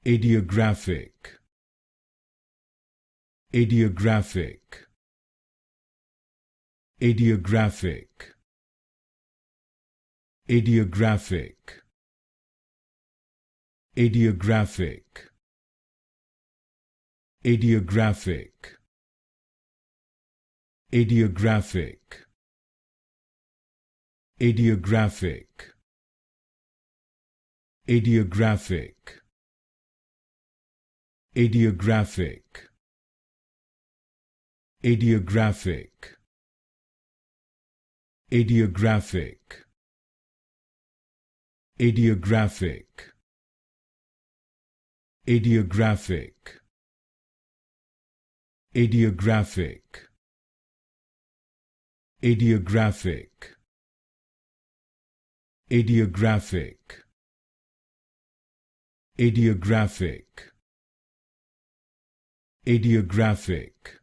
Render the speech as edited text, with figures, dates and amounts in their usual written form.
Ideographic. Ideographic. Ideographic. Ideographic. Ideographic. Ideographic. Ideographic. Ideographic. Ideographic. Ideographic. Ideographic. Ideographic. Ideographic. Ideographic. Ideographic. Ideographic. Ideographic. Ideographic. Ideographic.